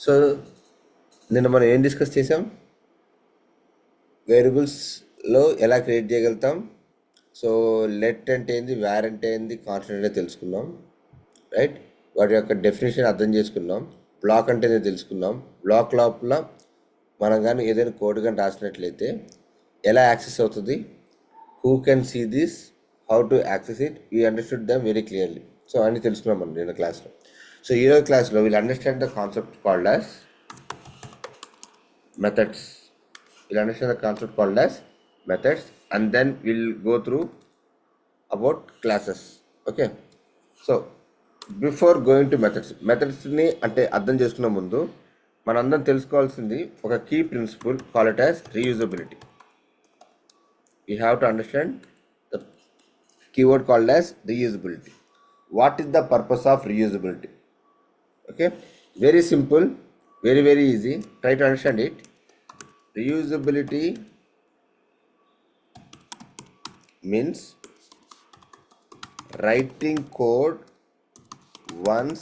So నిన్న మనం ఏం డిస్కస్ చేసాం? వేరియబుల్స్లో ఎలా క్రియేట్ చేయగలుగుతాం. సో లెట్ అంటే ఏంది, వేర్ అంటే ఏంది, కాన్స్టెంట్ అంటే తెలుసుకున్నాం, రైట్? వాటి యొక్క డెఫినేషన్ అర్థం చేసుకున్నాం. బ్లాక్ అంటే ఏందో తెలుసుకున్నాం. బ్లాక్ లోపల మనం కానీ ఏదైనా కోడ్ కానీ రాసినట్లయితే ఎలా యాక్సెస్ అవుతుంది, who can see this, how to access it, we understood them very clearly. So అన్నీ తెలుసుకున్నాం మనం నిన్న క్లాస్లో. సో ఈరోజు క్లాస్లో we'll understand the concept called as methods. We'll understand the concept called as methods, and then we'll go through about classes. Okay, so before going to methods ని అంటే అర్థం చేసుకున్న ముందు మనందరం తెలుసుకోవాల్సింది ఒక key principle, call it as reusability. We have to understand the keyword called as reusability. What is the purpose of reusability? Okay, very simple, very easy. Try to understand it. Reusability means writing code once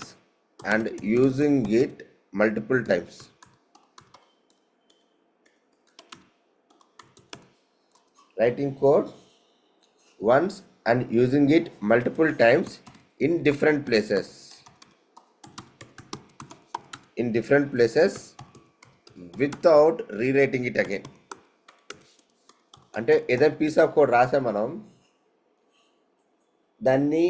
and using it multiple times. Writing code once and using it multiple times in different places. Without rewriting it again. అంటే ఏదైనా piece of code రాసా మనం, దాన్ని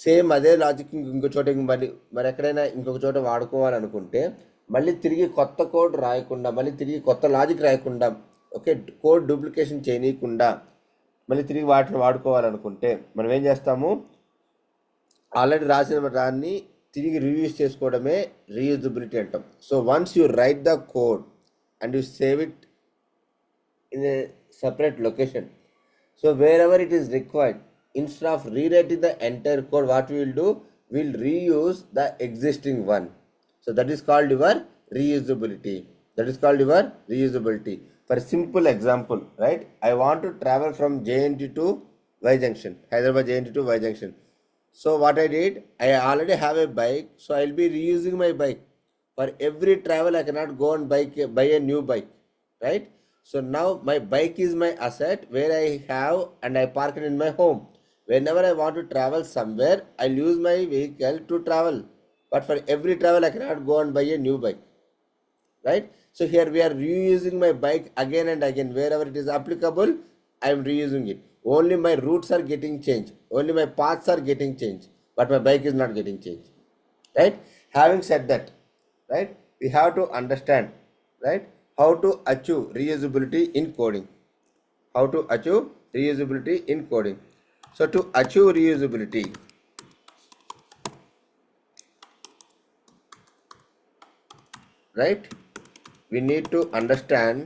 same అదే logic ఇంకో చోట మరి ఎక్కడైనా ఇంకొక చోట వాడుకోవాలనుకుంటే మళ్ళీ తిరిగి కొత్త కోడ్ రాయకుండా, మళ్ళీ తిరిగి కొత్త లాజిక్ రాయకుండా, ఓకే, కోడ్ డూప్లికేషన్ చేయనీయకుండా మళ్ళీ తిరిగి వాటిని వాడుకోవాలనుకుంటే మనం ఏం చేస్తాము, ఆల్రెడీ రాసిన దాన్ని తిరిగి రియూజ్ చేసుకోవడమే రీయూజబిలిటీ అంటాం. So once you right the code and you save it in a separate location, so wherever it is required, instead of rewriting the entire code, what we will do, we'll reuse the existing one. So that is called your reusability. For simple example, right, I want to travel from JNT to Y Junction, Hyderabad JNT to Y Junction. So what I did, I already have a bike, so I'll be reusing my bike. For every travel I cannot go and buy a new bike, right? So now my bike is my asset where I have and I park it in my home. Whenever I want to travel somewhere, I'll use my vehicle to travel. But for every travel I cannot go and buy a new bike, right? So here we are reusing my bike again and again. Wherever it is applicable, I am reusing it. Only my routes are getting changed, only my paths are getting changed, but my bike is not getting changed, right? Having said that, right, we have to understand, right, how to achieve reusability in coding. So to achieve reusability, right, we need to understand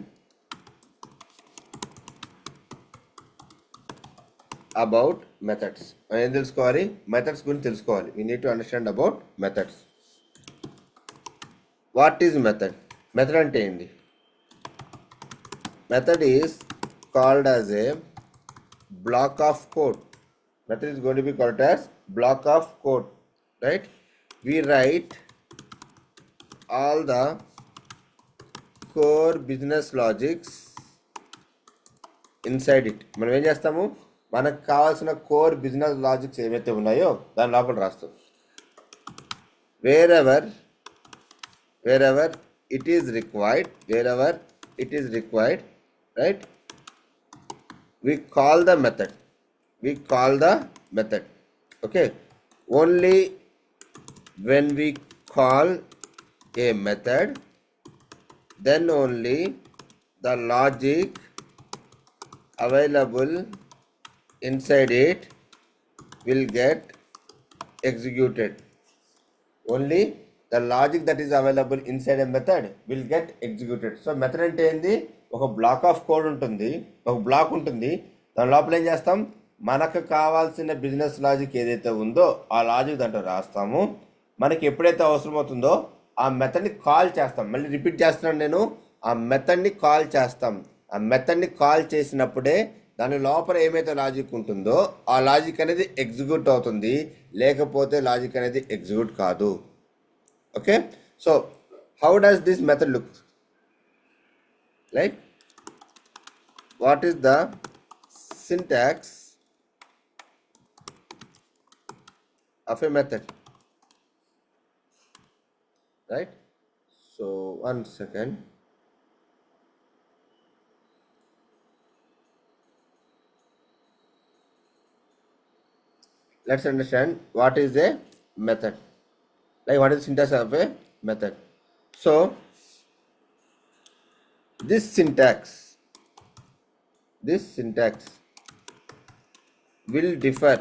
about methods. ఏం తెలుసుకోవాలి? Methods గురించి తెలుసుకోవాలి. we need to understand about methods. What is method? Method అంటే ఏంటి? Method is called as a block of code. Method is going to be called as block of code, right? We write all the core business logics inside it. మనం ఏం చేస్తాము, మనకు కావాల్సిన core business logics ఏవైతే ఉన్నాయో దాని లోపల రాస్తాం. Wherever it is required, right, we call the method. Okay, only when we call a method, then only the logic available inside it will get executed. Only the logic that is available inside a method will get executed. So method అంటే ఏంది, ఒక black of code ఉంటుంది, ఒక black ఉంటుంది, దాని లోపల ఏం చేస్తాం, మనకు కావాల్సిన బిజినెస్ లాజిక్ ఏదైతే ఉందో ఆ లాజిక్ దాంట్లో రాస్తాము. మనకి ఎప్పుడైతే అవసరం అవుతుందో ఆ మెథడ్ని కాల్ చేస్తాం. మళ్ళీ రిపీట్ చేస్తున్నాను నేను, ఆ మెథడ్ని కాల్ చేస్తాం. ఆ మెథడ్ని కాల్ చేసినప్పుడే దాని లోపల ఏమైతే లాజిక్ ఉంటుందో ఆ లాజిక్ అనేది ఎగ్జిక్యూట్ అవుతుంది, లేకపోతే లాజిక్ అనేది ఎగ్జిక్యూట్ కాదు. Okay, so how does this method look like? What is the syntax of a method, right? So 1 second. Let's understand what is a method, like what is the syntax of a method. So this syntax will differ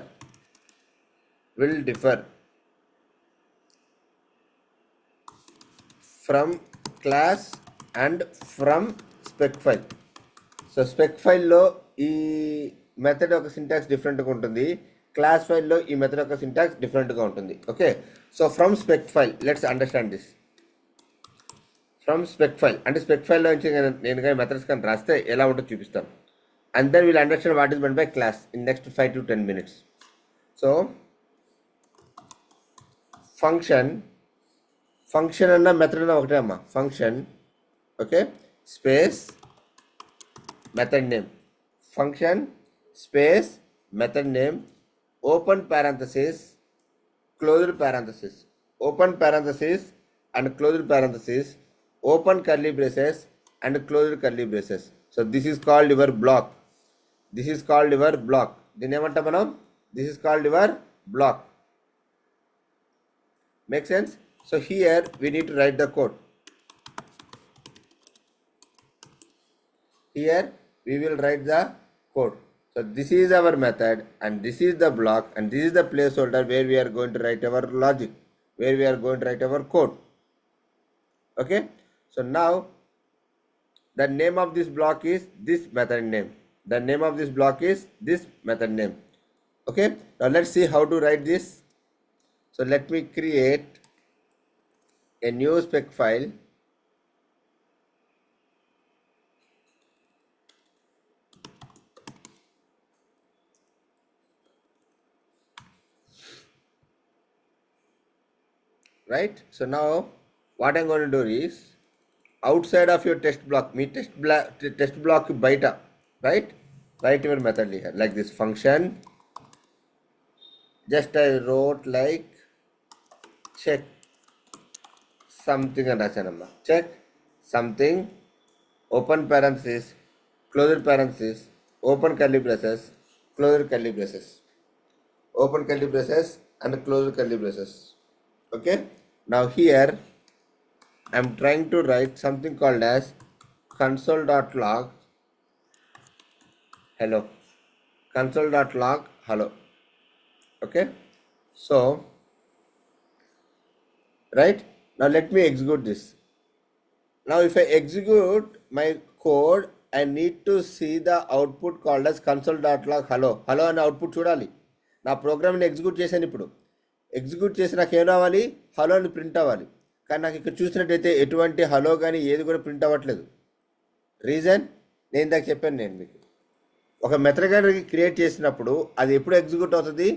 from class and from spec file. So spec ఫైల్లో ఈ method ఒక syntax డిఫరెంట్గా ఉంటుంది, class ఫైల్లో ఈ method ఒక syntax డిఫరెంట్గా ఉంటుంది. Okay, so from spec file let's understand this. From spec file అంటే స్పెక్ ఫైల్లో నుంచి నేను కానీ మెథడ్స్ కానీ రాస్తే ఎలా ఉంటుందో చూపిస్తాను. And then will understand what is meant by class in next 5 to 10 minutes. So function అన్న మెథడ్ అన్న ఒకటే అమ్మా. Function, okay, space method name, function space method name, open parenthesis, closed parenthesis, open parenthesis and closed parenthesis, open curly braces and closed curly braces. So this is called your block. This is called your block. దీని ఏమంటా మనం? This is called your block. Make sense? So here we need to write the code. Here we will write the code. So this is our method and this is the block and this is the placeholder where we are going to write our logic, where we are going to write our code. Okay, so now the name of this block is this method name. The name of this block is this method name. Okay, now let's see how to write this. So let me create a new spec file. Right, so now what I'm going to do is outside of your test block, me test block baita, right, write your method here like this. Function, just I wrote like check something and rachanamma, check something, open parenthesis, closed parenthesis, open curly braces, closed curly braces, open curly braces and closed curly braces. Okay, now here I am trying to write something called as console.log hello, console.log hello. Okay, so right, now let me execute this. Now if I execute my code, I need to see the output called as console.log hello. Hello and output చూడాలి. నా ప్రోగ్రామ్ని execute చేశాను. ఇప్పుడు execute చేసి నాకు ఏం రావాలి? Hello అని ప్రింట్ అవ్వాలి. కానీ నాకు ఇక్కడ చూసినట్టయితే ఎటువంటి హలో కానీ ఏది కూడా ప్రింట్ అవ్వట్లేదు. రీజన్ నేను ఇందాక చెప్పాను. నేను మీకు ఒక మెథడ్ కానీ క్రియేట్ చేసినప్పుడు అది ఎప్పుడు ఎగ్జిక్యూట్ అవుతుంది?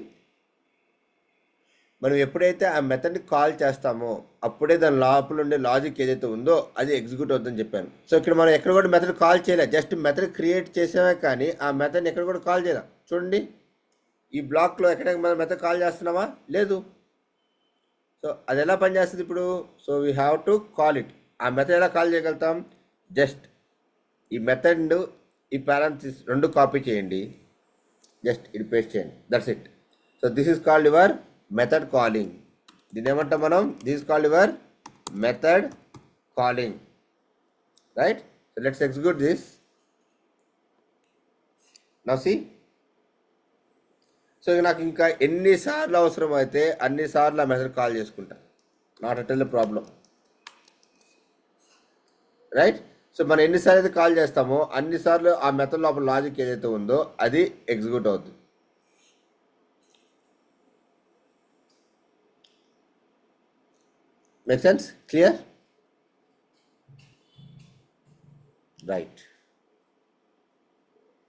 మనం ఎప్పుడైతే ఆ మెథడ్ని కాల్ చేస్తామో అప్పుడే దాని లోపల ఉండే లాజిక్ ఏదైతే ఉందో అది ఎగ్జిక్యూట్ అవుతుందని చెప్పాను. సో ఇక్కడ మనం ఎక్కడ కూడా మెథడ్ కాల్ చేయలేదు, జస్ట్ మెథడ్ క్రియేట్ చేసామే కానీ ఆ మెథడ్ని ఎక్కడ కూడా కాల్ చేయలేం. చూడండి, ఈ బ్లాక్లో ఎక్కడ మనం మెథడ్ కాల్ చేస్తున్నామా? లేదు. సో అది ఎలా పనిచేస్తుంది ఇప్పుడు? So we have to call it. ఆ మెథడ్ ఎలా కాల్ చేయగలుగుతాం? జస్ట్ ఈ మెథడ్ ఈ పారాంథసిస్ రెండు కాపీ చేయండి, జస్ట్ ఇది పేస్ట్ చేయండి, that's it. So this is called your method calling. దీని ఏమంటాం మనం? This is called your method calling, right? So let's execute this. Now see, so నాకు ఇంకా ఎన్నిసార్లు అవసరం అయితే అన్నిసార్లు ఆ మెథడ్ కాల్ చేసుకుంటా, not at all problem, right? So మనం ఎన్నిసార్లు అయితే కాల్ చేస్తామో అన్నిసార్లు ఆ మెథడ్ లోపల లాజిక్ ఏదైతే ఉందో అది ఎగ్జిక్యూట్ అవుతుంది. Make sense? క్లియర్? రైట్.